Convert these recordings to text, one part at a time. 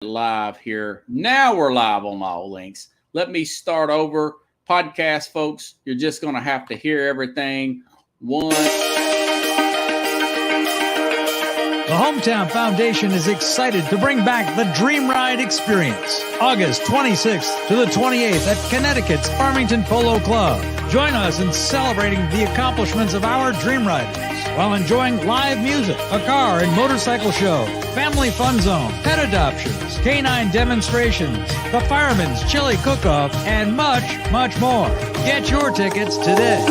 Live here. Now we're live on all links. Let me start over. Podcast folks, you're just going to have to hear everything one. The Hometown Foundation is excited to bring back the Dream Ride experience, August 26th to the 28th at Connecticut's Farmington Polo Club. Join us in celebrating the accomplishments of our Dream Riders while enjoying live music, a car and motorcycle show, family fun zone, pet adoptions, canine demonstrations, the Fireman's Chili Cook-Off, and much, much more. Get your tickets today.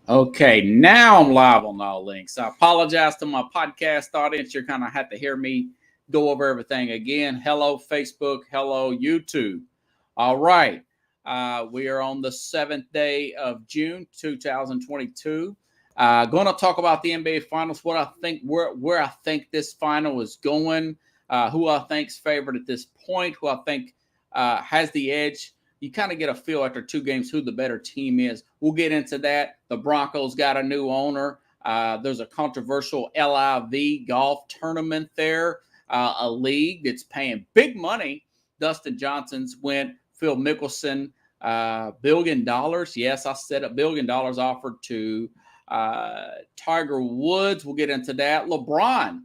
Okay, now I'm live on all links. I apologize to my podcast audience. You're going to have to hear me go over everything again. Hello, Facebook. Hello, YouTube. All right. We are on the 7th day of June, 2022. Going to talk about the NBA Finals, what I think, where I think this final is going, who I think's favored at this point, who I think has the edge. You kind of get a feel after two games who the better team is. We'll get into that. The Broncos got a new owner. There's a controversial LIV golf tournament there, a league that's paying big money. Dustin Johnson's went. Phil Mickelson, $1 billion. Yes, I said $1 billion offered to Tiger Woods. We'll get into that. LeBron,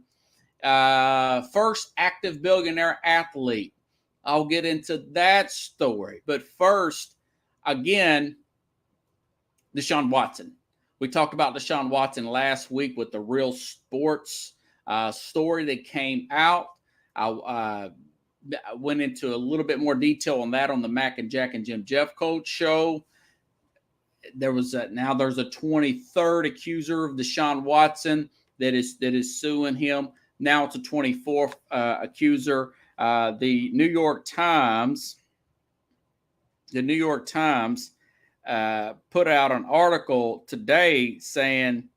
first active billionaire athlete. I'll get into that story. But first, again, Deshaun Watson. We talked about Deshaun Watson last week with the Real Sports story that came out. I went into a little bit more detail on that on the Mac and Jack and Jim Jeffcoat show. There's a 23rd accuser of Deshaun Watson that is suing him. Now it's a 24th accuser. The New York Times put out an article today saying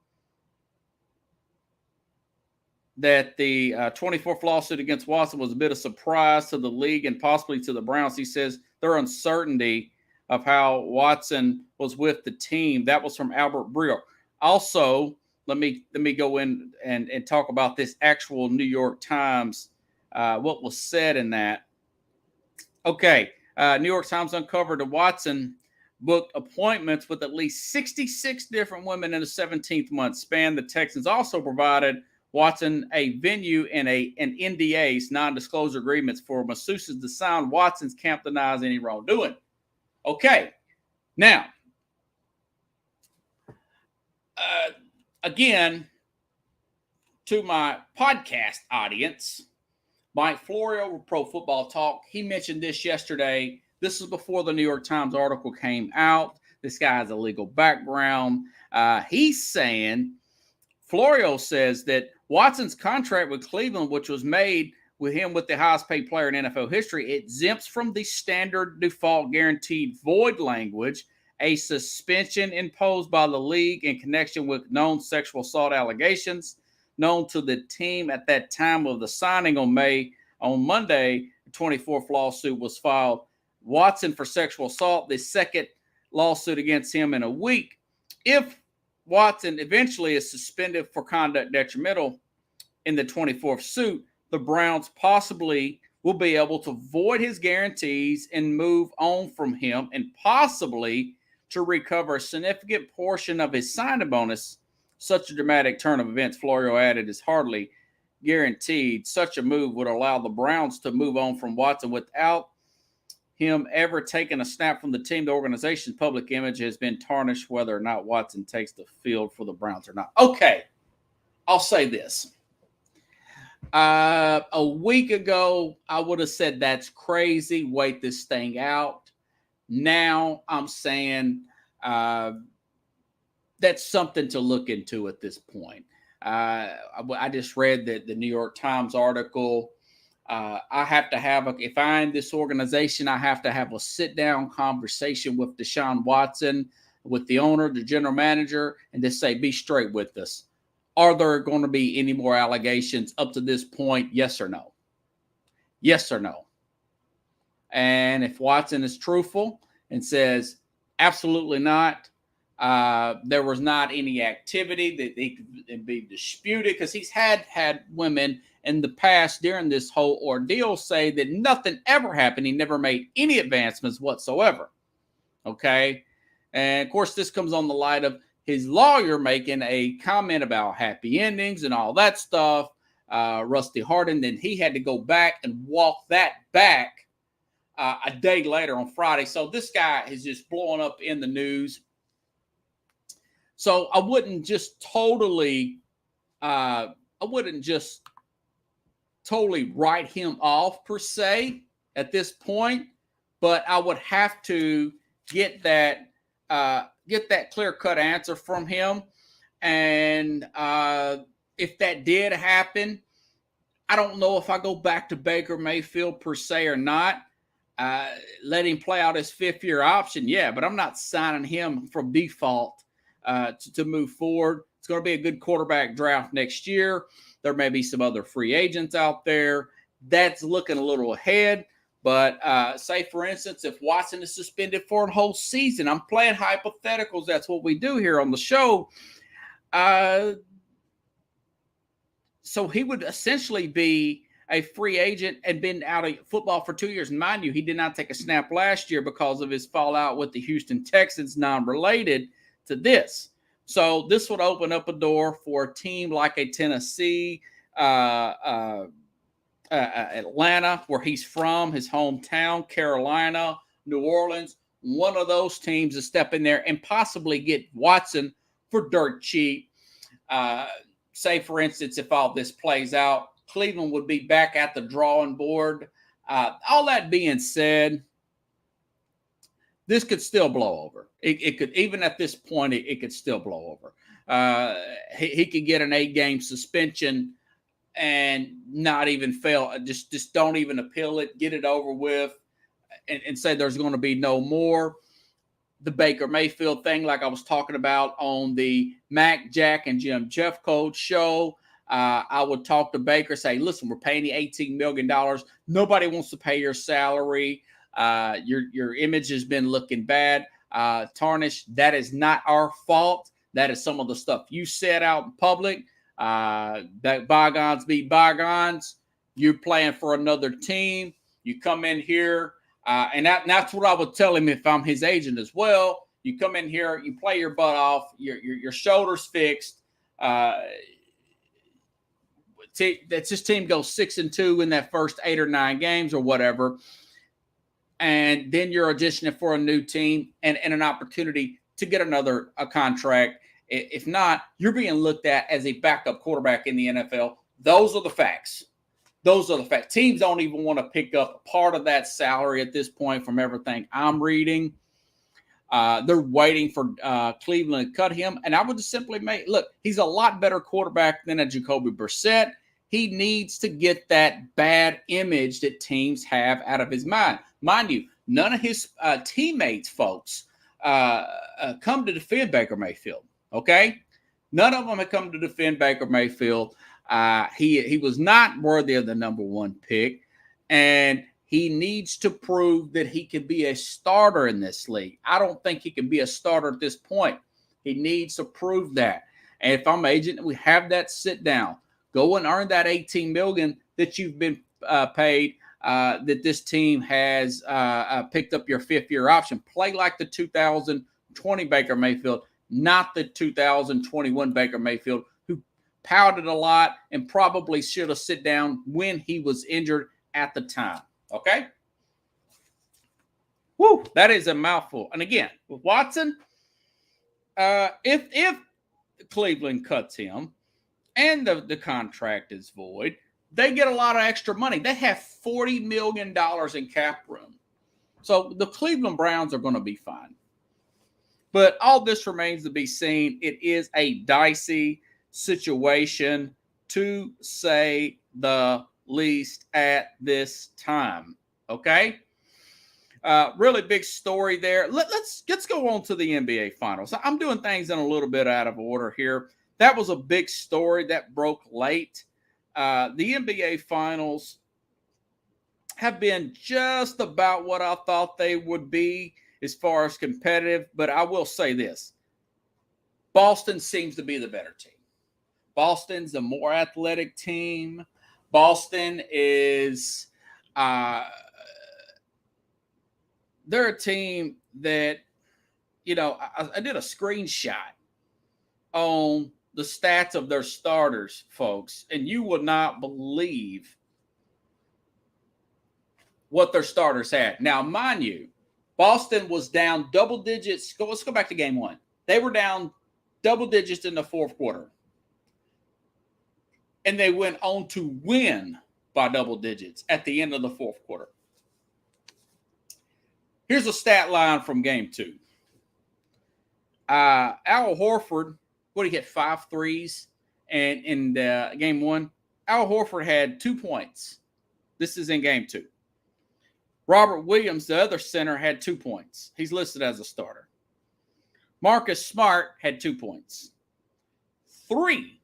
that the 24th lawsuit against Watson was a bit of surprise to the league and possibly to the Browns. He says their uncertainty of how Watson was with the team. That was from Albert Breer. Also, let me go in and talk about this actual New York Times, what was said in that. Okay, New York Times uncovered that Watson booked appointments with at least 66 different women in a 17th month span. The Texans also provided Watson a venue and an NDAs, non-disclosure agreements, for masseuses to sign. Watson's can't deny any wrongdoing. Okay, now, again, to my podcast audience, Mike Florio with Pro Football Talk, he mentioned this yesterday. This is before the New York Times article came out. This guy has a legal background. He's saying, Florio says that Watson's contract with Cleveland, which was made with him with the highest paid player in NFL history, it exempts from the standard default guaranteed void language, a suspension imposed by the league in connection with known sexual assault allegations known to the team at that time of the signing on Monday. The 24th lawsuit was filed. Watson for sexual assault, the second lawsuit against him in a week. If Watson eventually is suspended for conduct detrimental in the 24th suit, the Browns possibly will be able to void his guarantees and move on from him, and possibly to recover a significant portion of his signing bonus. Such a dramatic turn of events, Florio added, is hardly guaranteed. Such a move would allow the Browns to move on from Watson without him ever taking a snap from the team. The organization's public image has been tarnished whether or not Watson takes the field for the Browns or not. Okay, I'll say this. A week ago, I would have said that's crazy. Wait this thing out. Now I'm saying that's something to look into at this point. I just read the New York Times article. I have to have, if I'm in this organization, I have to have a sit-down conversation with Deshaun Watson, with the owner, the general manager, and just say, be straight with us. Are there going to be any more allegations up to this point? Yes or no? Yes or no? And if Watson is truthful and says, absolutely not, there was not any activity that they could be disputed, because he's had women in the past during this whole ordeal say that nothing ever happened. He never made any advancements whatsoever. Okay. And of course, this comes on the light of his lawyer making a comment about happy endings and all that stuff. Rusty Hardin, then he had to go back and walk that back a day later on Friday. So this guy is just blowing up in the news. So I wouldn't just totally write him off per se at this point, but I would have to get that clear-cut answer from him. And if that did happen, I don't know if I go back to Baker Mayfield per se or not. Let him play out his fifth-year option, yeah, but I'm not signing him from default to move forward. It's going to be a good quarterback draft next year. There may be some other free agents out there. That's looking a little ahead. But say, for instance, if Watson is suspended for a whole season, I'm playing hypotheticals. That's what we do here on the show. So he would essentially be a free agent and been out of football for 2 years. And mind you, he did not take a snap last year because of his fallout with the Houston Texans, non-related to this. So this would open up a door for a team like a Tennessee, Atlanta, where he's from, his hometown, Carolina, New Orleans. One of those teams to step in there and possibly get Watson for dirt cheap. Say, for instance, if all this plays out, Cleveland would be back at the drawing board. All that being said, this could still blow over. It could, even at this point, it could still blow over. He could get an 8-game suspension and not even fail. Just don't even appeal it. Get it over with and say there's going to be no more. The Baker Mayfield thing, like I was talking about on the Mac, Jack, and Jim Jeffcoat show, I would talk to Baker, say, listen, we're paying you $18 million. Nobody wants to pay your salary. Your image has been looking bad, tarnished. That is not our fault. That is some of the stuff you said out in public. That bygones be bygones. You're playing for another team. You come in here, and that's what I would tell him if I'm his agent as well. You come in here, you play your butt off, your shoulders fixed. That's his team goes 6-2 in that first 8 or 9 games or whatever, and then you're auditioning for a new team and an opportunity to get another contract. If not, you're being looked at as a backup quarterback in the NFL. Those are the facts. Those are the facts. Teams don't even want to pick up part of that salary at this point from everything I'm reading. They're waiting for Cleveland to cut him. And I would just simply look, he's a lot better quarterback than a Jacoby Brissett. He needs to get that bad image that teams have out of his mind. Mind you, none of his teammates, folks, come to defend Baker Mayfield. Okay? None of them have come to defend Baker Mayfield. He was not worthy of the number 1 pick, and he needs to prove that he can be a starter in this league. I don't think he can be a starter at this point. He needs to prove that. And if I'm agent, we have that sit down. Go and earn that $18 million that you've been paid, that this team has picked up your 5th-year option. Play like the 2020 Baker Mayfield, not the 2021 Baker Mayfield, who pouted a lot and probably should have sit down when he was injured at the time. Okay? Woo, that is a mouthful. And again, with Watson, if Cleveland cuts him and the contract is void, they get a lot of extra money. They have $40 million in cap room. So the Cleveland Browns are going to be fine. But all this remains to be seen. It is a dicey situation, to say the least, at this time. Okay? Really big story there. Let's go on to the NBA Finals. I'm doing things in a little bit out of order here. That was a big story that broke late. The NBA Finals have been just about what I thought they would be as far as competitive, but I will say this. Boston seems to be the better team. Boston's the more athletic team. Boston is they're a team that, I did a screenshot on the stats of their starters, folks, and you will not believe what their starters had. Now, mind you, Boston was down double digits. Let's go back to game one. They were down double digits in the fourth quarter. And they went on to win by double digits at the end of the fourth quarter. Here's a stat line from game two. Al Horford, what did he get? 5 threes. And in game one, Al Horford had 2 points. This is in game two. Robert Williams, the other center, had 2 points. He's listed as a starter. Marcus Smart had 2 points. 3.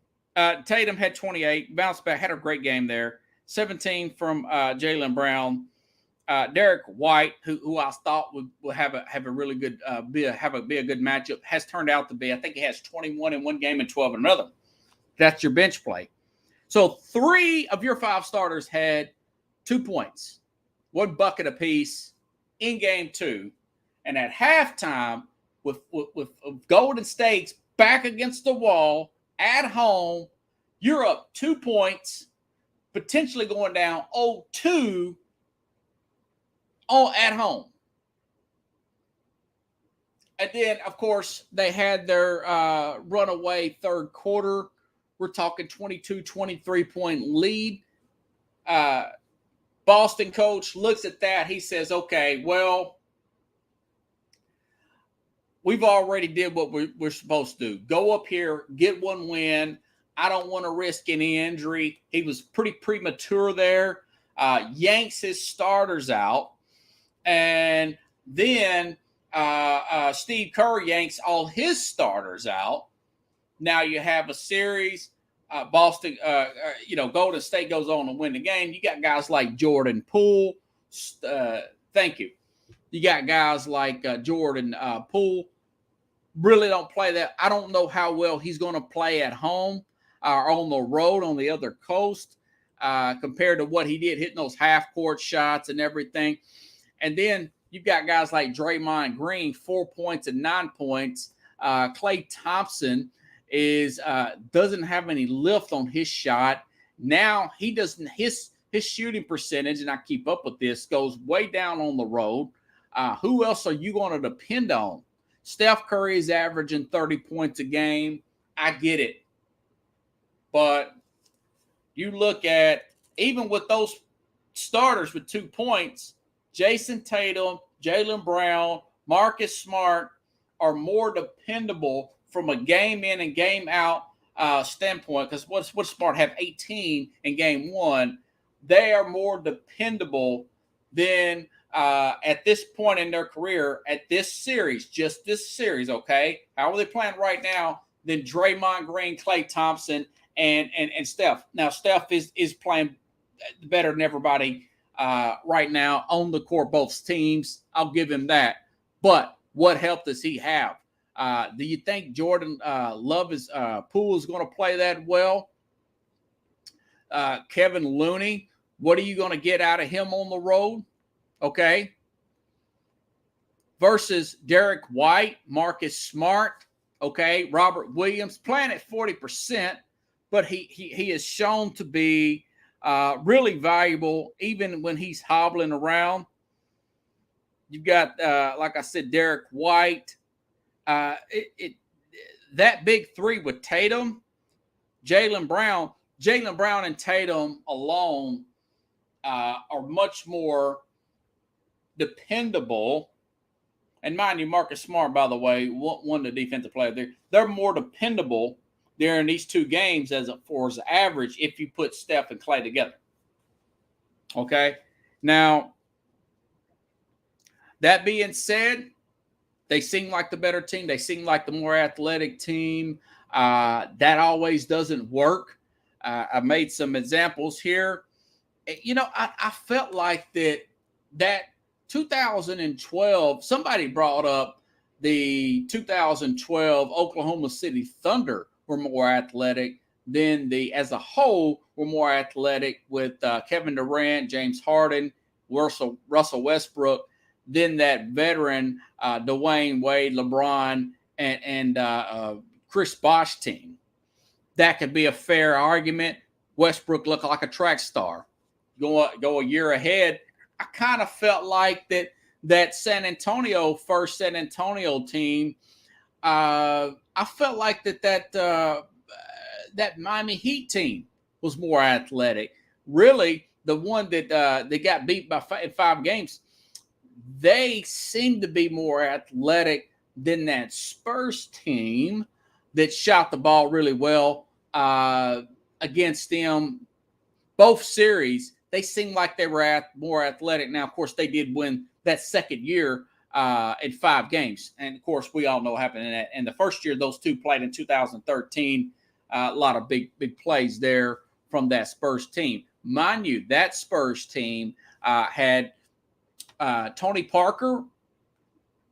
Tatum had 28. Bounced back. Had a great game there. 17 from Jaylen Brown. Derek White, who I thought would have a really good be a good matchup, has turned out to be. I think he has 21 in one game and 12 in another. That's your bench play. So 3 of your 5 starters had 2 points, 1 bucket apiece in game 2, and at halftime with Golden State's back against the wall at home, you're up 2 points, potentially going down 0-2. At home. And then, of course, they had their runaway third quarter. We're talking 22, 23-point lead. Boston coach looks at that. He says, okay, well, we've already did what we're supposed to do. Go up here, get 1 win. I don't want to risk any injury. He was pretty premature there. Yanks his starters out. And then Steve Kerr yanks all his starters out. Now you have a series. Boston, Golden State goes on to win the game. You got guys like Jordan Poole. Thank you. You got guys like Jordan Poole. Really don't play that. I don't know how well he's going to play at home or on the road on the other coast compared to what he did hitting those half-court shots and everything. And then you've got guys like Draymond Green, 4 points and 9 points. Klay Thompson doesn't have any lift on his shot. Now he doesn't. His shooting percentage, and I keep up with this, goes way down on the road. Who else are you going to depend on? Steph Curry is averaging 30 points a game. I get it, but you look at even with those starters with 2 points. Jason Tatum, Jaylen Brown, Marcus Smart are more dependable from a game in and game out standpoint. Because what Smart have 18 in game 1, they are more dependable than at this point in their career at this series, just this series. Okay, how are they playing right now? Than Draymond Green, Klay Thompson, and Steph. Now Steph is playing better than everybody. Right now on the court, both teams. I'll give him that. But what help does he have? Do you think Jordan Poole is going to play that well? Kevin Looney, what are you going to get out of him on the road? Okay. Versus Derek White, Marcus Smart, okay, Robert Williams, playing at 40%, but he is shown to be really valuable, even when he's hobbling around. You've got, like I said, Derek White. That big 3 with Tatum, Jaylen Brown and Tatum alone are much more dependable. And mind you, Marcus Smart, by the way, won the defensive player there. They're more dependable during these 2 games as average if you put Steph and Klay together. Okay? Now, that being said, they seem like the better team. They seem like the more athletic team. That always doesn't work. I made some examples here. I felt like that 2012, somebody brought up the 2012 Oklahoma City Thunder were more athletic then as a whole were more athletic with Kevin Durant, James Harden, Russell Westbrook, then that veteran Dwayne Wade, LeBron, and Chris Bosh team. That could be a fair argument. Westbrook looked like a track star. Go a year ahead. I kind of felt like that San Antonio team. I felt like that Miami Heat team was more athletic. Really, the one that they got beat by 5 games, they seemed to be more athletic than that Spurs team that shot the ball really well against them. Both series, they seemed like they were more athletic. Now, of course, they did win that second year in 5 games. And, of course, we all know what happened in that. And the first year, those two played in 2013. A lot of big plays there from that Spurs team. Mind you, that Spurs team had Tony Parker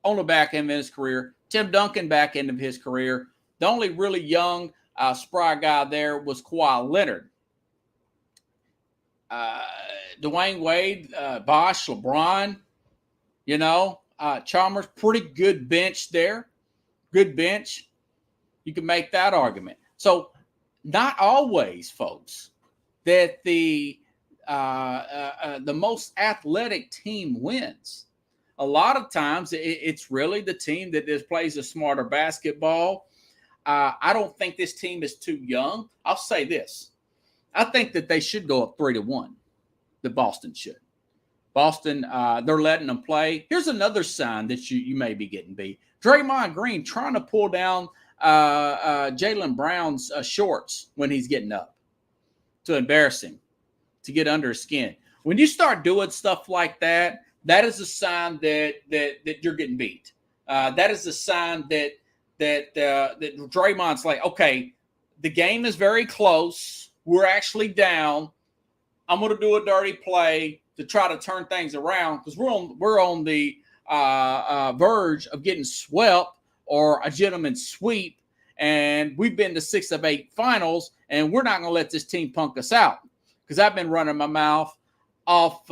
on the back end of his career, Tim Duncan back end of his career. The only really young, spry guy there was Kawhi Leonard. Dwayne Wade, Bosh, LeBron, Chalmers, pretty good bench there. Good bench. You can make that argument. So not always, folks, that the most athletic team wins. A lot of times it's really the team that just plays a smarter basketball. I don't think this team is too young. I'll say this. I think that they should go up 3-1. That Boston should. Boston, they're letting them play. Here's another sign that you may be getting beat. Draymond Green trying to pull down Jaylen Brown's shorts when he's getting up to embarrass him, to get under his skin. When you start doing stuff like that, that is a sign that you're getting beat. That is a sign that Draymond's like, okay, the game is very close. We're actually down. I'm going to do a dirty play to try to turn things around because we're on the verge of getting swept or a gentleman's sweep, and we've been to 6 of 8 finals, and we're not going to let this team punk us out because I've been running my mouth off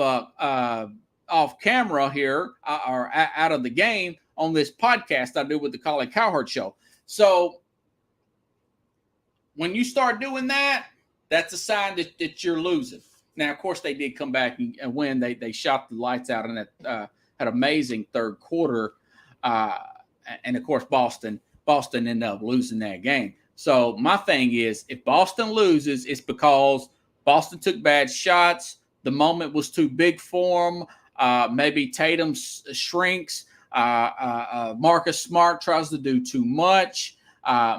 camera here or out of the game on this podcast I do with the Colin Cowherd Show. So when you start doing that, that's a sign that you're losing. Now, of course, they did come back and win. They shot the lights out in that had amazing third quarter. And, of course, Boston ended up losing that game. So my thing is, if Boston loses, it's because Boston took bad shots. The moment was too big for them. Maybe Tatum shrinks. Marcus Smart tries to do too much.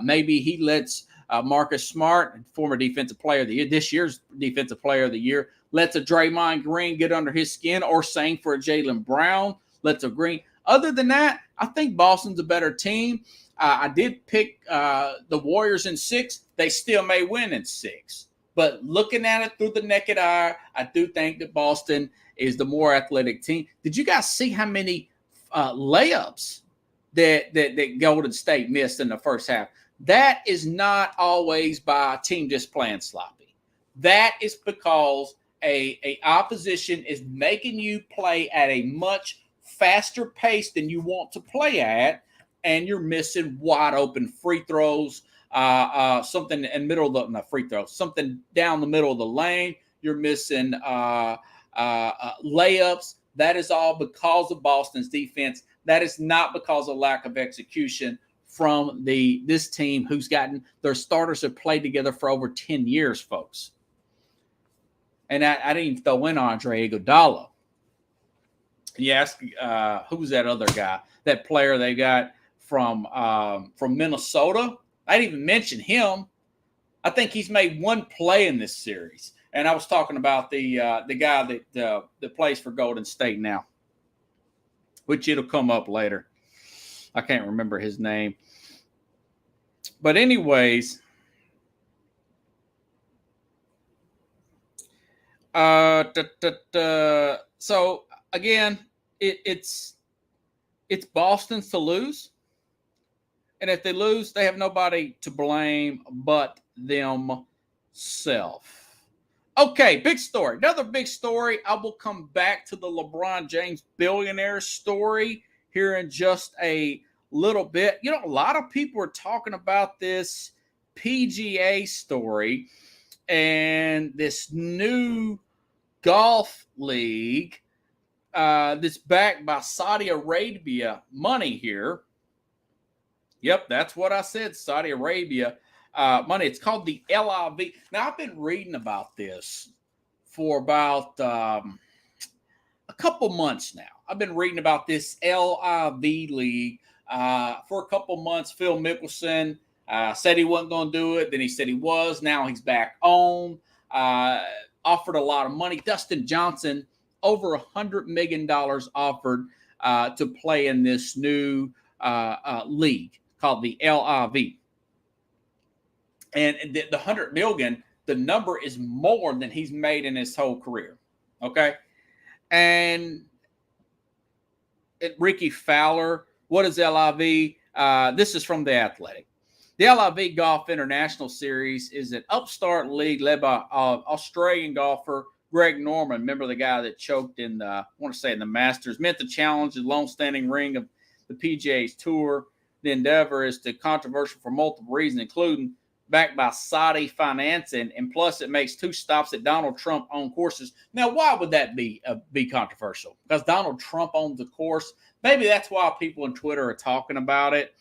Maybe he lets Marcus Smart, former defensive player of the year, this year's defensive player of the year, lets a Draymond Green get under his skin, or same for a Jaylen Brown, lets a Green. Other than that, I think Boston's a better team. I did pick the Warriors in 6. They still may win in 6. But looking at it through the naked eye, I do think that Boston is the more athletic team. Did you guys see how many layups that Golden State missed in the first half? That is not always by a team just playing sloppy. That is because a opposition is making you play at a much faster pace than you want to play at, and you're missing wide open free throws, something in the middle of not free throws, something down the middle of the lane. You're missing layups. That is all because of Boston's defense. That is not because of lack of execution from this team who's gotten their starters have played together for over 10 years, folks. And I didn't even throw in Andre Iguodala. You ask who's that other guy, that player they got from Minnesota? I didn't even mention him. I think he's made one play in this series. And I was talking about the guy that plays for Golden State now, which it'll come up later. I can't remember his name. But anyways, so again, it's Boston's to lose. And if they lose, they have nobody to blame but them. self. Okay, big story. Another big story. I will come back to the LeBron James billionaire story here in just a little bit. You know, a lot of people are talking about this PGA story and this new golf league that's backed by Saudi Arabia money here. Yep, that's what I said, Saudi Arabia money. It's called the LIV. Now, I've been reading about this for about a couple months now. I've been reading about this LIV league for a couple months. Phil Mickelson said he wasn't going to do it. Then he said he was. Now he's back on. Offered a lot of money. Dustin Johnson, over $100 million offered to play in this new league called the LIV. And the $100 million, the number is more than he's made in his whole career. Okay. And Ricky Fowler, what is LIV? This is from The Athletic. The LIV Golf International Series is an upstart league led by Australian golfer Greg Norman. Remember the guy that choked in the, I want to say in the Masters, meant to challenge the long-standing ring of the PGA's tour. The endeavor is controversial for multiple reasons, including backed by Saudi financing, and plus it makes 2 stops at Donald Trump-owned courses. Now, why would that be controversial? Because Donald Trump owns the course. Maybe that's why people on Twitter are talking about it.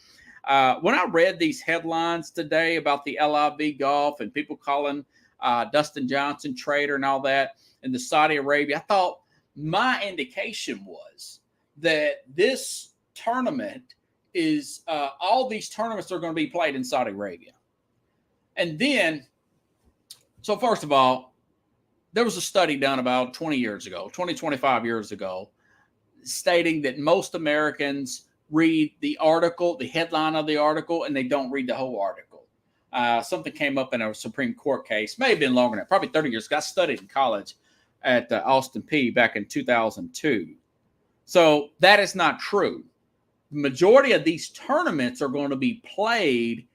When I read these headlines today about the LIV golf and people calling Dustin Johnson traitor and all that, and the Saudi Arabia, I thought my indication was that this tournament is all these tournaments are going to be played in Saudi Arabia. And then, so first of all, there was a study done about 25 years ago, stating that most Americans read the article, the headline of the article, and they don't read the whole article. Something came up in a Supreme Court case, may have been longer than that, probably 30 years ago. I studied in college at Austin Peay back in 2002. So that is not true. The majority of these tournaments are going to be played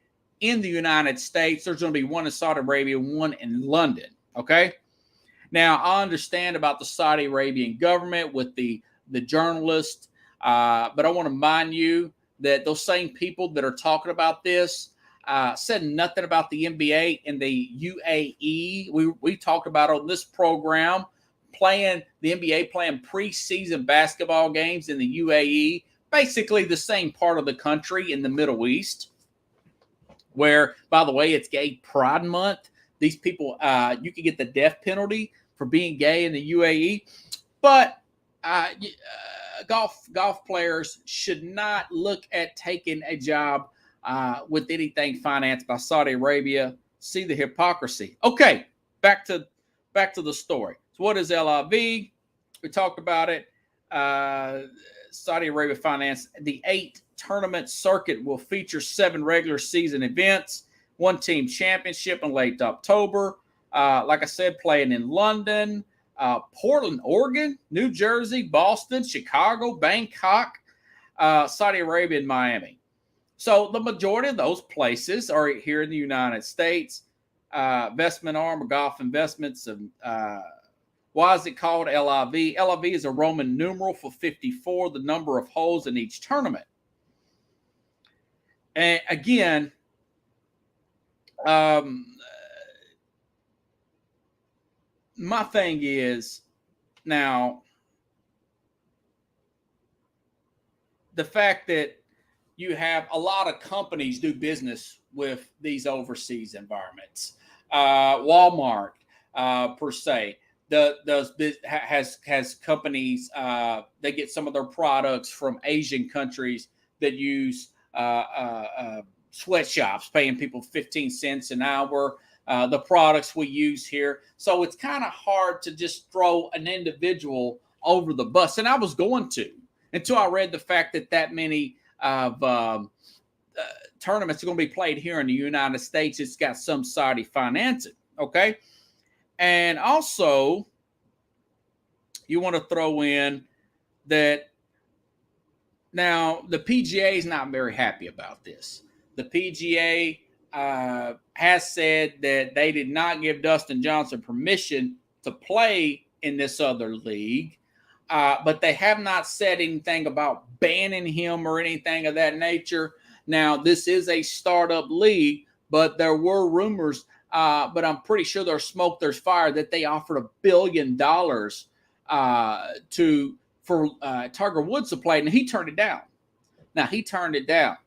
in the United States. There's going to be one in Saudi Arabia, one in London. Okay. Now, I understand about the Saudi Arabian government with the journalists, but I want to remind you that those same people that are talking about this said nothing about the NBA and the UAE. We talked about on this program the NBA playing preseason basketball games in the UAE, basically the same part of the country in the Middle East, where, by the way, it's Gay Pride Month. These people, you can get the death penalty for being gay in the UAE. But golf players should not look at taking a job with anything financed by Saudi Arabia. See the hypocrisy. Okay, back to the story. So what is LIV? We talked about it. Saudi Arabia financed the 8 tournament circuit will feature 7 regular season events, 1 team championship in late October. Like I said, playing in London, Portland, Oregon, New Jersey, Boston, Chicago, Bangkok, Saudi Arabia, and Miami. So the majority of those places are here in the United States. Investment arm of Golf Investments. Why is it called LIV? LIV is a Roman numeral for 54, the number of holes in each tournament. And again, my thing is now the fact that you have a lot of companies do business with these overseas environments. Walmart, per se, has companies. They get some of their products from Asian countries that use sweatshops, paying people 15 cents an hour. The products we use here. So it's kind of hard to just throw an individual over the bus. And I was going to, until I read the fact that many of tournaments are going to be played here in the United States. It's got some Saudi financing. Okay. And also, you want to throw in that now the PGA is not very happy about this. The PGA has said that they did not give Dustin Johnson permission to play in this other league, but they have not said anything about banning him or anything of that nature. Now, this is a startup league, but there were rumors, but I'm pretty sure there's smoke, there's fire, that they offered $1 billion for Tiger Woods to play, and he turned it down. Now, he turned it down.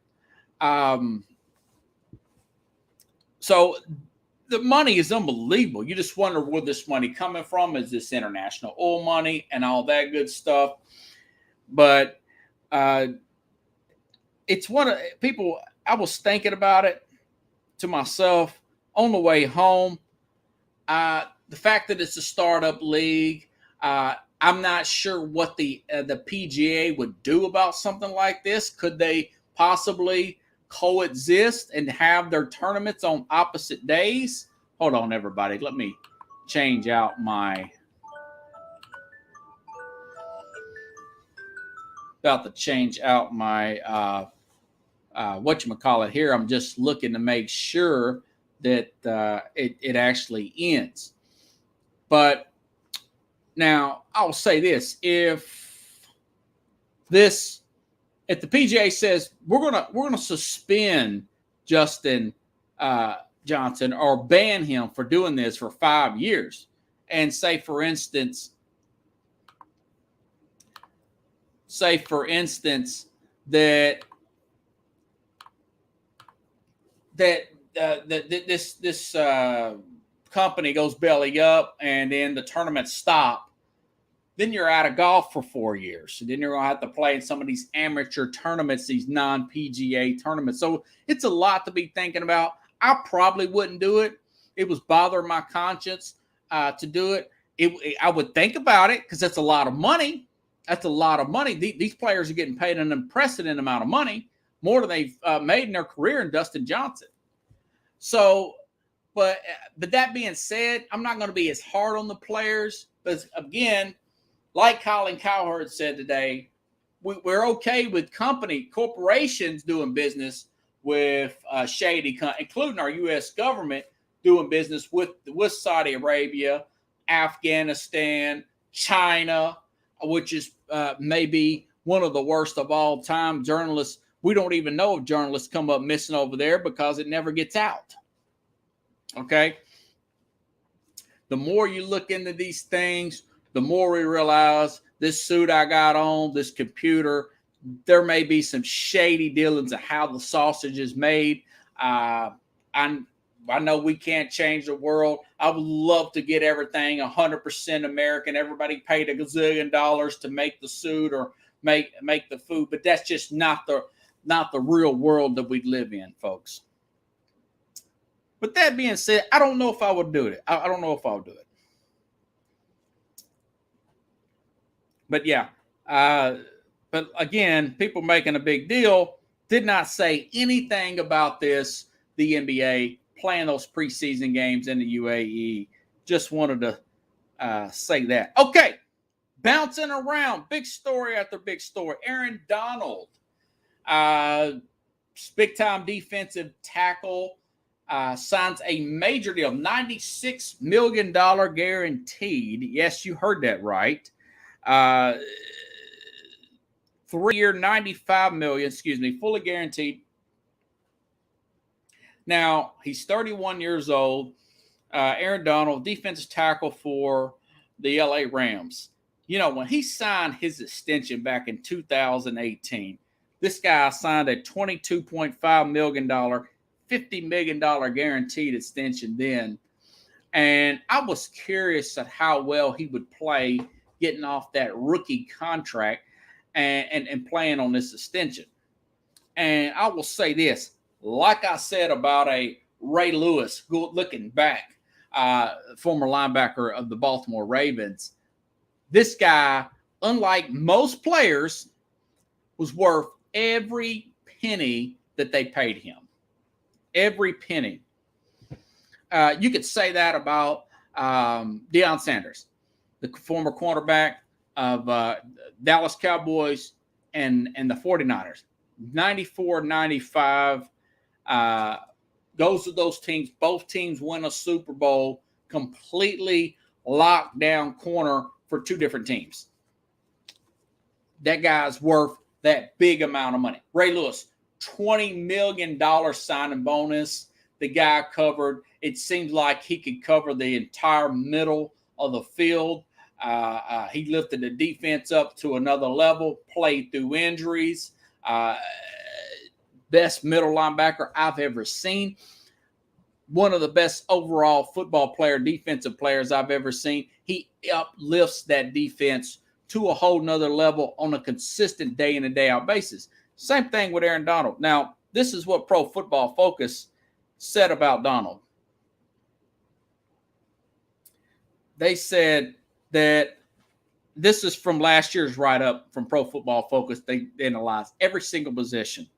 So the money is unbelievable. You just wonder where this money coming from. Is this international oil money and all that good stuff? But it's one of people. I was thinking about it to myself on the way home. The fact that it's a startup league, I'm not sure what the PGA would do about something like this. Could they possibly coexist and have their tournaments on opposite days? Hold on, everybody. Let me change out my whatchamacallit here. I'm just looking to make sure that it actually ends. But now I'll say this: if the PGA says we're gonna suspend Justin Johnson or ban him for doing this for 5 years, and say for instance that this company goes belly up and then the tournaments stop, then you're out of golf for 4 years. And then you're going to have to play in some of these amateur tournaments, these non-PGA tournaments. So it's a lot to be thinking about. I probably wouldn't do it. It was bothering my conscience to do it. I would think about it because that's a lot of money. That's a lot of money. These players are getting paid an unprecedented amount of money, more than they've made in their career in Dustin Johnson. So, but that being said, I'm not going to be as hard on the players. But again, like Colin Cowherd said today, we're okay with corporations doing business with shady, including our U.S. government doing business with Saudi Arabia, Afghanistan, China, which is maybe one of the worst of all time. Journalists, we don't even know if journalists come up missing over there because it never gets out. Okay? The more you look into these things, the more we realize this suit I got on, this computer, there may be some shady dealings of how the sausage is made. I know we can't change the world. I would love to get everything 100% American. Everybody paid $1 gazillion to make the suit or make the food, but that's just not the real world that we live in, folks. With that being said, I don't know if I would do it. I don't know if I would do it. But yeah, but again, people making a big deal did not say anything about this. The NBA playing those preseason games in the UAE. Just wanted to say that. Okay, bouncing around, big story after big story. Aaron Donald, big-time defensive tackle, signs a major deal, $96 million guaranteed. Yes, you heard that right. 3-year, $95 million, fully guaranteed. Now, he's 31 years old. Aaron Donald, defensive tackle for the LA Rams. You know, when he signed his extension back in 2018, this guy signed a $22.5 million, $50 million guaranteed extension then. And I was curious at how well he would play getting off that rookie contract and playing on this extension. And I will say this, like I said about a Ray Lewis, looking back, former linebacker of the Baltimore Ravens, this guy, unlike most players, was worth every penny that they paid him. Every penny. You could say that about Deion Sanders, the former quarterback of Dallas Cowboys and the 49ers. 94, 95, those are those teams. Both teams win a Super Bowl, completely locked down corner for two different teams. That guy's worth that big amount of money. Ray Lewis, $20 million signing bonus. The guy covered, it seems like he could cover the entire middle of the field. He lifted the defense up to another level, played through injuries. Best middle linebacker I've ever seen. One of the best overall football player, defensive players I've ever seen. He uplifts that defense to a whole nother level on a consistent day in and day out basis. Same thing with Aaron Donald. Now, this is what Pro Football Focus said about Donald. They said that this is from last year's write-up from Pro Football Focus. They analyzed every single position.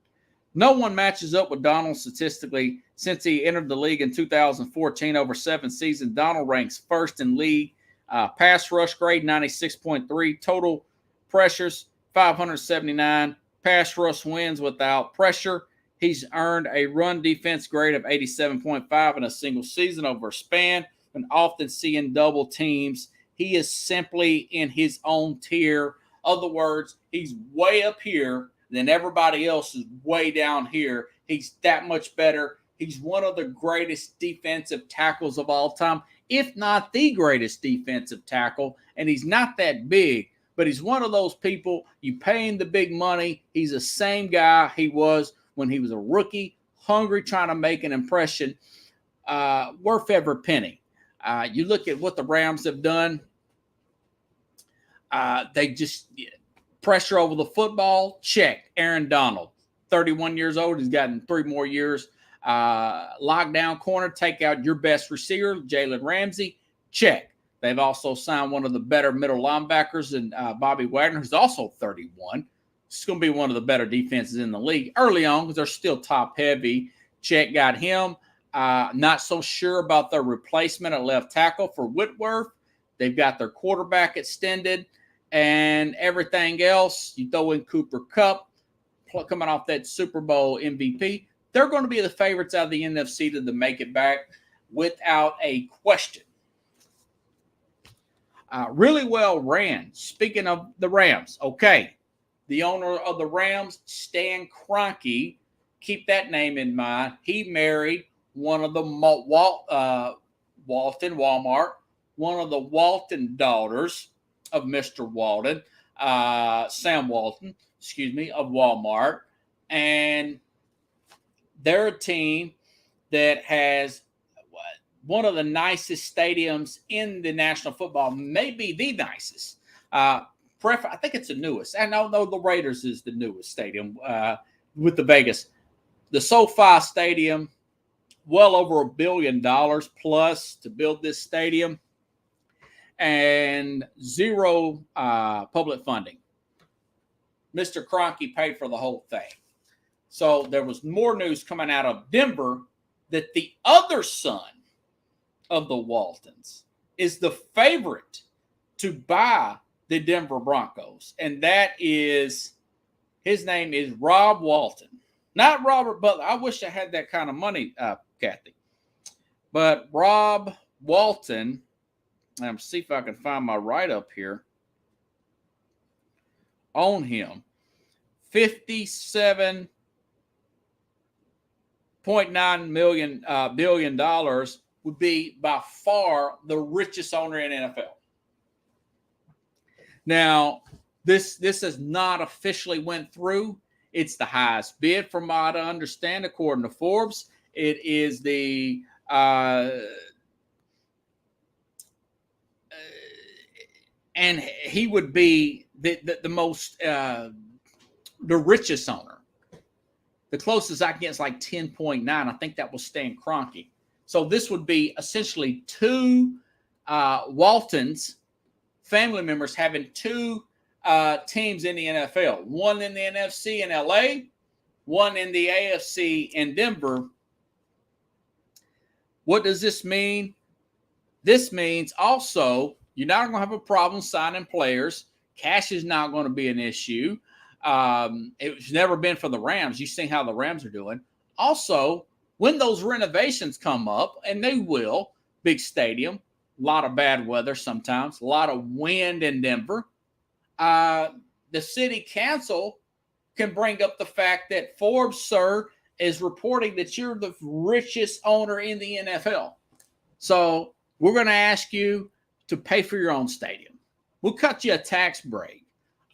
No one matches up with Donald statistically since he entered the league in 2014. Over 7 seasons, Donald ranks first in league. Pass rush grade, 96.3. Total pressures, 579. Pass rush wins without pressure. He's earned a run defense grade of 87.5 in a single season over a span, and often seeing double teams. He is simply in his own tier. Other words, he's way up here, then everybody else is way down here. He's that much better. He's one of the greatest defensive tackles of all time, if not the greatest defensive tackle. And he's not that big, but he's one of those people, you pay him the big money. He's the same guy he was when he was a rookie, hungry, trying to make an impression, worth every penny. You look at what the Rams have done. They just pressure over the football, check. Aaron Donald, 31 years old. He's gotten 3 more years. Lockdown corner, take out your best receiver, Jalen Ramsey, check. They've also signed one of the better middle linebackers, and Bobby Wagner, who's also 31. It's going to be one of the better defenses in the league early on because they're still top heavy. Check got him. Not so sure about their replacement at left tackle for Whitworth. They've got their quarterback extended and everything else. You throw in Cooper Kupp coming off that Super Bowl MVP. They're going to be the favorites out of the NFC to make it back without a question. Really well ran. Speaking of the Rams, okay. The owner of the Rams, Stan Kroenke, keep that name in mind. He married one of the Walton Walmart, one of the Walton daughters of Mr. Walton, Sam Walton, of Walmart. And they're a team that has one of the nicest stadiums in the National Football, maybe the nicest. I think it's the newest. I know the Raiders is the newest stadium with the Vegas. The SoFi Stadium, well over $1 billion plus to build this stadium, and zero public funding. Mr. Kroenke paid for the whole thing. So there was more news coming out of Denver that the other son of the Waltons is the favorite to buy the Denver Broncos. And that is, his name is Rob Walton. Not Robert Butler. I wish I had that kind of money, Kathy. But Rob Walton, I'm see if I can find my write-up here on him. $57.9 billion would be by far the richest owner in NFL. Now, this has not officially went through. It's the highest bid from what I understand, according to Forbes. It is the and he would be the most the richest owner. The closest I can get is like 10.9. I think that was Stan Kroenke. So this would be essentially two Waltons family members having two teams in the NFL. One in the NFC in LA, one in the AFC in Denver. What does this mean? This means also you're not going to have a problem signing players. Cash is not going to be an issue. It's never been for the Rams. You've seen how the Rams are doing. Also, when those renovations come up, and they will, big stadium, a lot of bad weather sometimes, a lot of wind in Denver, the city council can bring up the fact that Forbes, sir, is reporting that you're the richest owner in the NFL. So we're going to ask you to pay for your own stadium. We'll cut you a tax break.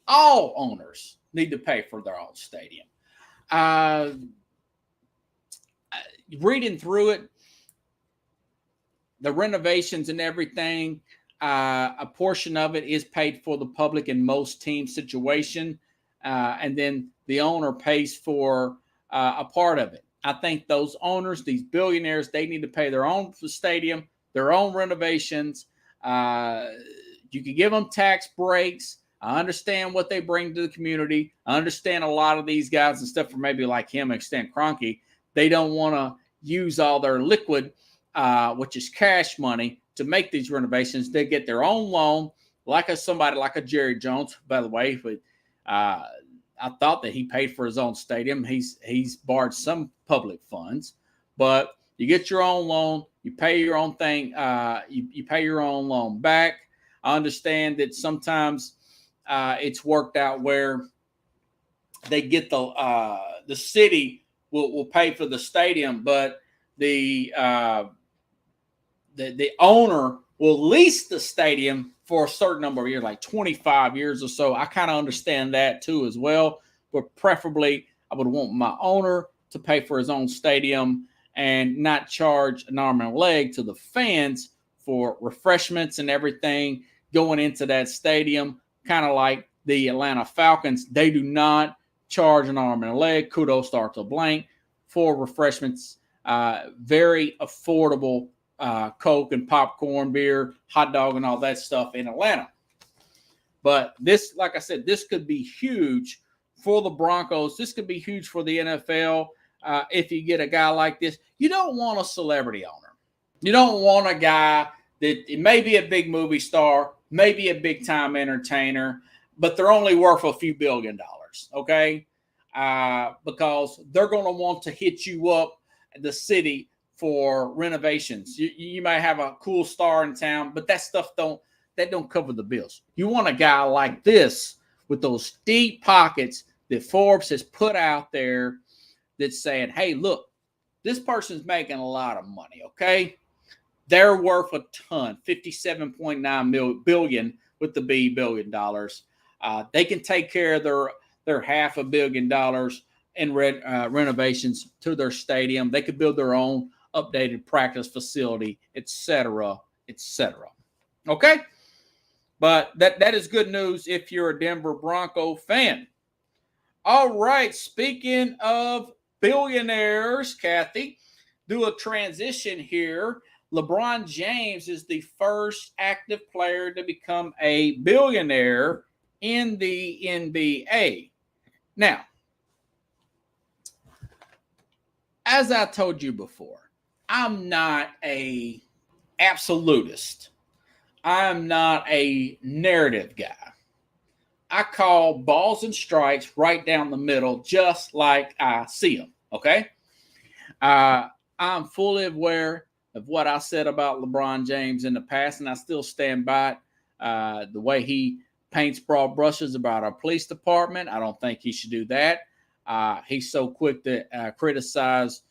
All owners need to pay for their own stadium. Reading through it, the renovations and everything, a portion of it is paid for the public in most team situation. And then the owner pays for a part of it. I think those owners, these billionaires, they need to pay their own stadium, their own renovations. You can give them tax breaks. I understand what they bring to the community. I understand a lot of these guys and stuff, for maybe like him and Stan Kroenke, they don't want to use all their liquid, which is cash money, to make these renovations. They get their own loan, like somebody like a Jerry Jones, by the way. But I thought that he paid for his own stadium. He's borrowed some public funds, but you get your own loan, you pay your own thing, you pay your own loan back. I understand that sometimes it's worked out where they get the city will pay for the stadium, but the owner will lease the stadium for a certain number of years, like 25 years or so. I kind of understand that too as well, but preferably I would want my owner to pay for his own stadium and not charge an arm and a leg to the fans for refreshments and everything going into that stadium. Kind of like the Atlanta Falcons, they do not charge an arm and a leg. Kudos to Arthur Blank for refreshments. Very affordable Coke and popcorn, beer, hot dog, and all that stuff in Atlanta. But this, like I said, this could be huge for the Broncos. This could be huge for the NFL if you get a guy like this. You don't want a celebrity owner. You don't want a guy that may be a big movie star, maybe a big-time entertainer, but they're only worth a few $1 billion, okay? Because they're going to want to hit you up, the city, for renovations. You might have a cool star in town, but that stuff don't cover the bills. You want a guy like this with those deep pockets that Forbes has put out there that's saying, hey, look, this person's making a lot of money, okay? They're worth a ton, $57.9 billion with the $1 billion. They can take care of their $500 million in renovations to their stadium. They could build their own updated practice facility, etc., etc. Okay? But that is good news if you're a Denver Bronco fan. All right, speaking of billionaires, Kathy, do a transition here. LeBron James is the first active player to become a billionaire in the NBA. Now, as I told you before, I'm not a absolutist. I'm not a narrative guy. I call balls and strikes right down the middle, just like I see them, okay? I'm fully aware of what I said about LeBron James in the past, and I still stand by it. The way he paints broad brushes about our police department, I don't think he should do that. He's so quick to criticize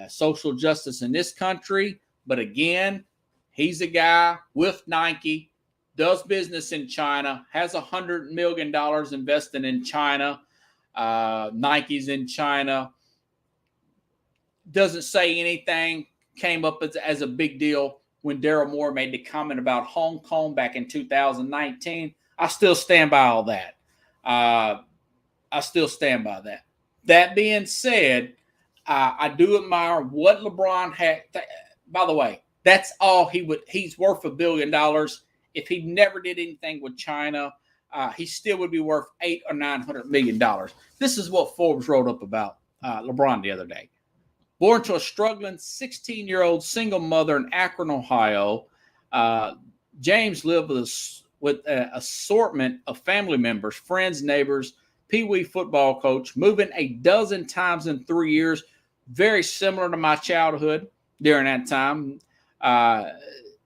social justice in this country. But again, he's a guy with Nike, does business in China, has $100 million invested in China. Nike's in China. Doesn't say anything. Came up as a big deal when Daryl Moore made the comment about Hong Kong back in 2019. I still stand by all that. I still stand by that. That being said, I do admire what LeBron had. By the way, that's all he's worth $1 billion. If he never did anything with China, he still would be worth $800 or $900 million. This is what Forbes wrote up about LeBron the other day. Born to a struggling 16-year-old single mother in Akron, Ohio, James lived with an assortment of family members, friends, neighbors, Pee Wee football coach, moving a dozen times in 3 years, very similar to my childhood during that time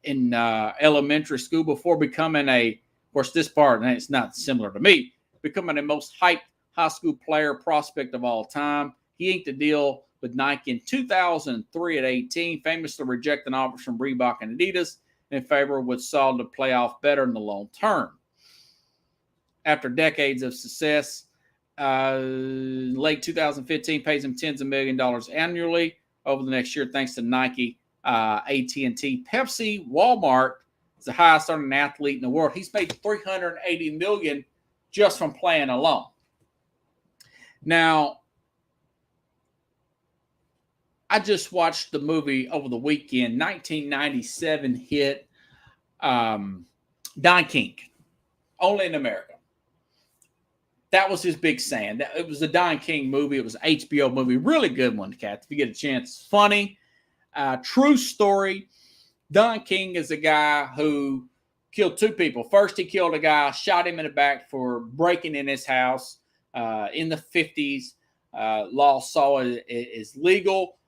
in elementary school before becoming of course, this part, and it's not similar to me, becoming the most hyped high school player prospect of all time. He inked a deal with Nike in 2003 at 18, famously rejecting offers from Reebok and Adidas in favor of what saw the playoff better in the long term. After decades of success, late 2015 pays him tens of $millions annually over the next year, thanks to Nike, AT&T, Pepsi, Walmart. Is the highest earning athlete in the world. He's made $380 million just from playing alone. Now, I just watched the movie over the weekend, 1997 hit Don King, Only in America. That was his big saying. It was a Don King movie. It was an HBO movie. Really good one, Kat. If you get a chance. Funny. True story. Don King is a guy who killed two people. First, he killed a guy, shot him in the back for breaking in his house in the 50s. Law saw it is legal.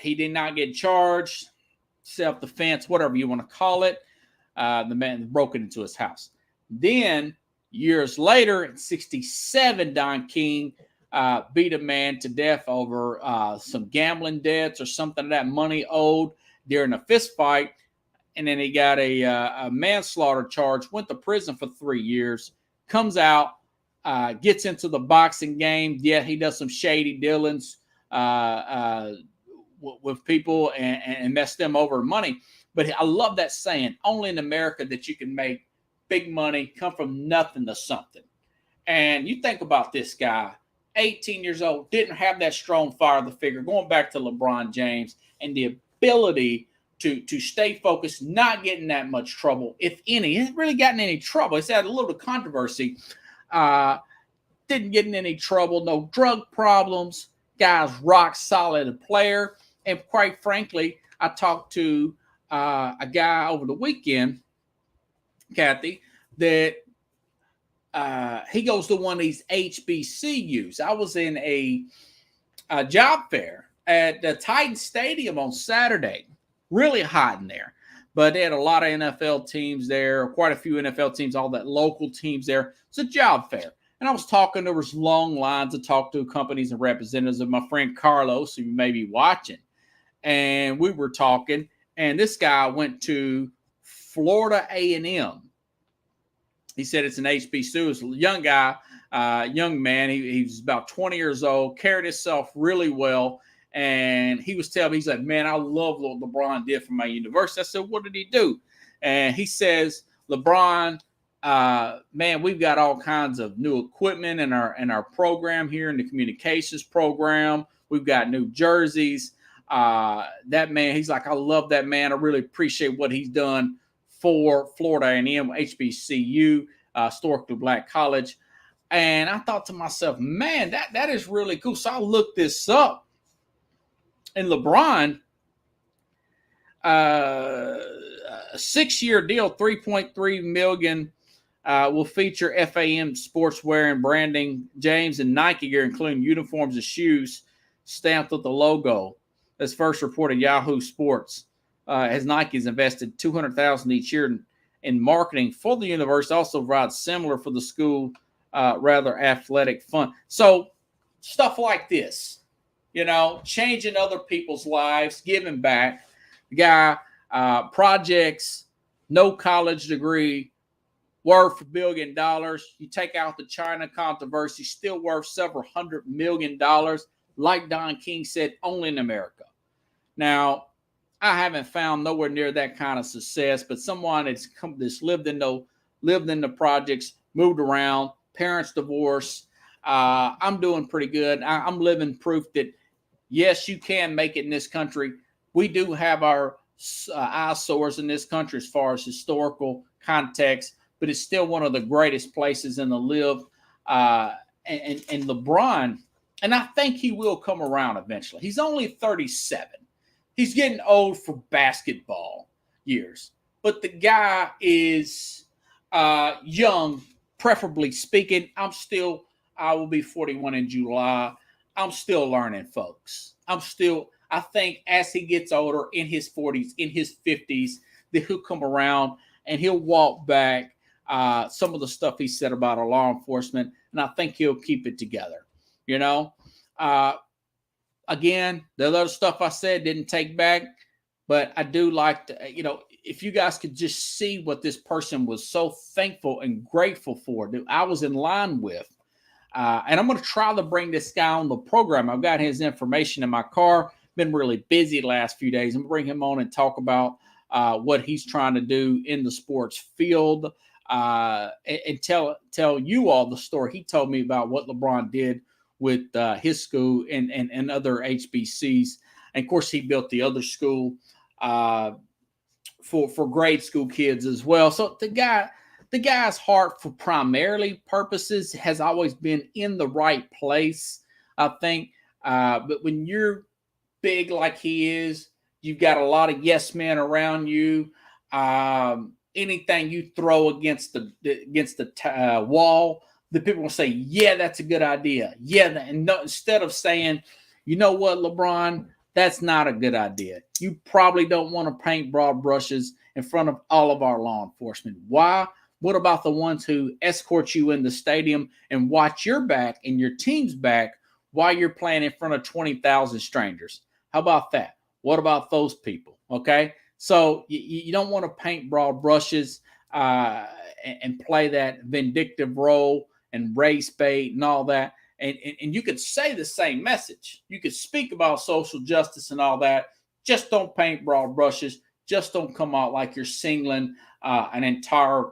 He did not get charged. Self-defense, whatever you want to call it. The man broke into his house. Then, years later, in 1967, Don King beat a man to death over some gambling debts or something of that money owed during a fist fight. And then he got a manslaughter charge, went to prison for 3 years, comes out, gets into the boxing game. Yeah, he does some shady dealings with people and mess them over money. But I love that saying, only in America that you can make big money, come from nothing to something. And you think about this guy, 18 years old, didn't have that strong father figure, going back to LeBron James, and the ability to stay focused, not getting that much trouble, if any. He hasn't really gotten any trouble. He's had a little controversy. Didn't get in any trouble, no drug problems. Guy's rock solid player. And quite frankly, I talked to a guy over the weekend, Kathy, that he goes to one of these HBCUs. I was in a job fair at the Titan Stadium on Saturday. Really hot in there. But they had a lot of NFL teams there, quite a few NFL teams, all that local teams there. It's a job fair. And I was talking, there was long lines to talk to companies and representatives of my friend Carlos, who you may be watching. And we were talking, and this guy went to Florida A&M. He said it's an HBCU. It's a young guy, young man. He was about 20 years old, carried himself really well. And he was telling me, he's like, man, I love what LeBron did for my university. I said, what did he do? And he says, LeBron, man, we've got all kinds of new equipment in our program here, in the communications program. We've got new jerseys. That man, he's like, I love that man. I really appreciate what he's done for Florida A&M, HBCU, historically black college. And I thought to myself, man, that is really cool. So I looked this up. And LeBron, a 6-year deal, $3.3 million, will feature FAM sportswear and branding, James and Nike gear, including uniforms and shoes stamped with the logo. As first reported, Yahoo Sports as Nike's invested $200,000 each year in marketing for the university. Also provides similar for the school, rather athletic fun. So stuff like this. You know, changing other people's lives, giving back. The guy, projects, no college degree, worth $1 billion. You take out the China controversy, still worth several $100 million. Like Don King said, only in America. Now, I haven't found nowhere near that kind of success, but someone that's lived in the projects, moved around, parents divorced. I'm doing pretty good. I'm living proof that yes, you can make it in this country. We do have our eyesores in this country as far as historical context, but it's still one of the greatest places in the live. And LeBron, and I think he will come around eventually. He's only 37. He's getting old for basketball years, but the guy is young, preferably speaking. I will be 41 in July. I'm still learning, folks. I think as he gets older, in his 40s, in his 50s, that he'll come around and he'll walk back some of the stuff he said about our law enforcement, and I think he'll keep it together. You know, again, the other stuff I said didn't take back, but I do like to, if you guys could just see what this person was so thankful and grateful for, that I was in line with. And I'm going to try to bring this guy on the program. I've got his information in my car. Been really busy the last few days. I'm going to bring him on and talk about what he's trying to do in the sports field, and tell you all the story he told me about what LeBron did with his school and other HBCs. And of course, he built the other school for grade school kids as well. So the guy's heart for primarily purposes has always been in the right place, I think. But when you're big like he is, you've got a lot of yes men around you. Anything you throw against the wall, the people will say, yeah, that's a good idea. Yeah. And no, instead of saying, you know what, LeBron, that's not a good idea. You probably don't want to paint broad brushes in front of all of our law enforcement. Why? What about the ones who escort you in the stadium and watch your back and your team's back while you're playing in front of 20,000 strangers? How about that? What about those people? Okay. So you don't want to paint broad brushes and play that vindictive role and race bait and all that. And you could say the same message. You could speak about social justice and all that. Just don't paint broad brushes. Just don't come out like you're singling an entire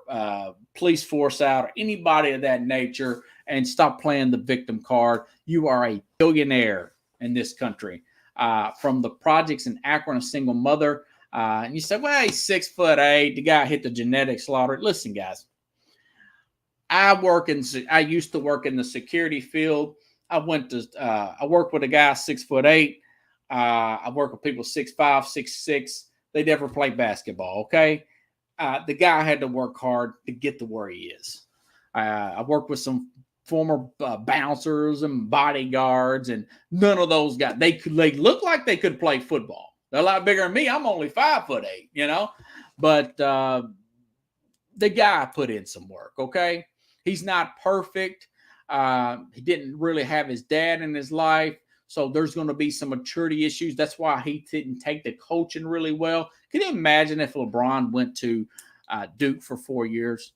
police force out or anybody of that nature, and stop playing the victim card. You are a billionaire in this country. From the projects in Akron, a single mother. And you say, well, he's 6'8". The guy hit the genetic slaughter. Listen, guys, I used to work in the security field. I worked with a guy 6'8". I work with people 6'5", 6'6". They never played basketball. Okay. The guy had to work hard to get to where he is. I worked with some former bouncers and bodyguards, and none of those guys, they look like they could play football. They're a lot bigger than me. I'm only 5'8", but the guy put in some work. Okay. He's not perfect. He didn't really have his dad in his life. So there's going to be some maturity issues. That's why he didn't take the coaching really well. Can you imagine if LeBron went to Duke for 4 years,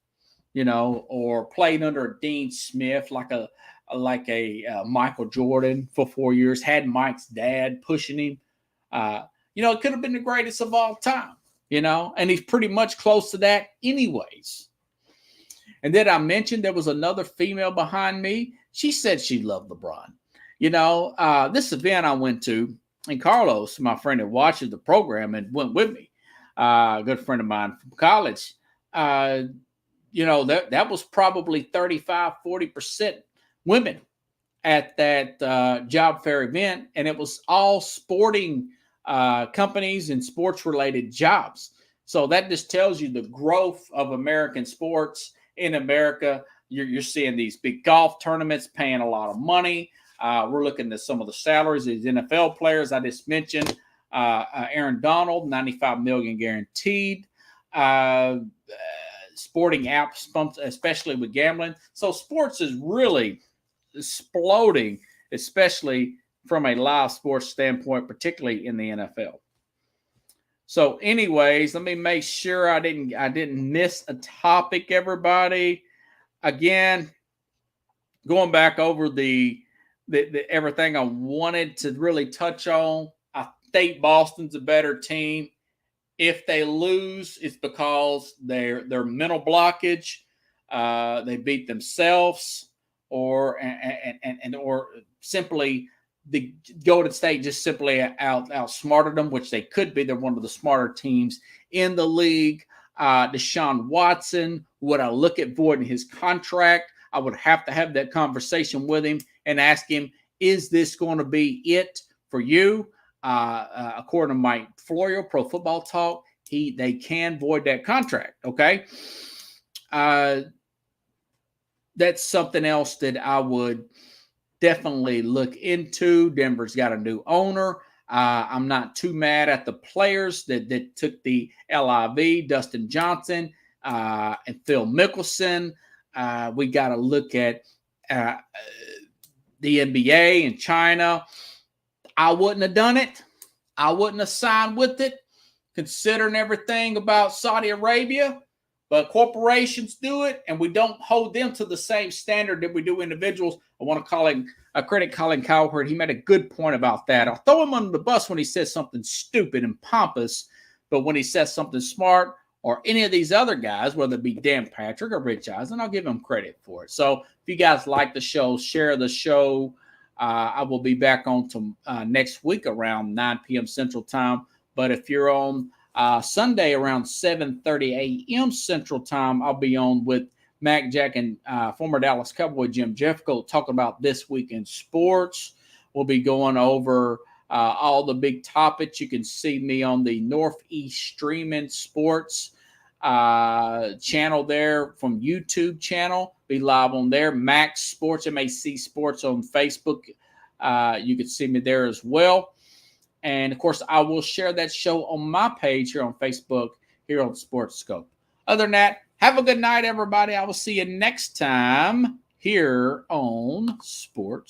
or played under Dean Smith like a Michael Jordan for 4 years, had Mike's dad pushing him? It could have been the greatest of all time, and he's pretty much close to that anyways. And then I mentioned there was another female behind me. She said she loved LeBron. This event I went to, and Carlos, my friend that watches the program and went with me, a good friend of mine from college, that was probably 35, 40% women at that job fair event. And it was all sporting companies and sports-related jobs. So that just tells you the growth of American sports in America. You're seeing these big golf tournaments paying a lot of money. We're looking at some of the salaries of these NFL players I just mentioned. Aaron Donald, $95 million guaranteed. Sporting apps, especially with gambling. So sports is really exploding, especially from a live sports standpoint, particularly in the NFL. So anyways, let me make sure I didn't miss a topic, everybody. Again, going back over the everything I wanted to really touch on. I think Boston's a better team. If they lose, it's because their mental blockage, they beat themselves, or simply the Golden State just simply outsmarted them, which they could be. They're one of the smarter teams in the league. Deshaun Watson, would I look at voiding his contract? I would have to have that conversation with him and ask him, is this going to be it for you? According to Mike Florio, Pro Football Talk, they can void that contract. Okay. That's something else that I would definitely look into. Denver's got a new owner. I'm not too mad at the players that took the LIV, Dustin Johnson and Phil Mickelson. We got to look at the NBA in China. I wouldn't have done it. I wouldn't have signed with it, considering everything about Saudi Arabia. But corporations do it, and we don't hold them to the same standard that we do individuals. I want to credit Colin Cowherd. He made a good point about that. I'll throw him under the bus when he says something stupid and pompous, but when he says something smart, or any of these other guys, whether it be Dan Patrick or Rich Eisen, I'll give him credit for it. So if you guys like the show, share the show. I will be back on to next week around 9 p.m. Central Time. But if you're on Sunday around 7:30 a.m. Central Time, I'll be on with Mac Jack and former Dallas Cowboy Jim Jeffcoat talking about this week in sports. We'll be going over all the big topics. You can see me on the Northeast Streaming Sports channel there from YouTube channel. Be live on there. Mac Sports, MAC Sports on Facebook. You can see me there as well. And, of course, I will share that show on my page here on Facebook, here on Sports Scope. Other than that, have a good night, everybody. I will see you next time here on Sports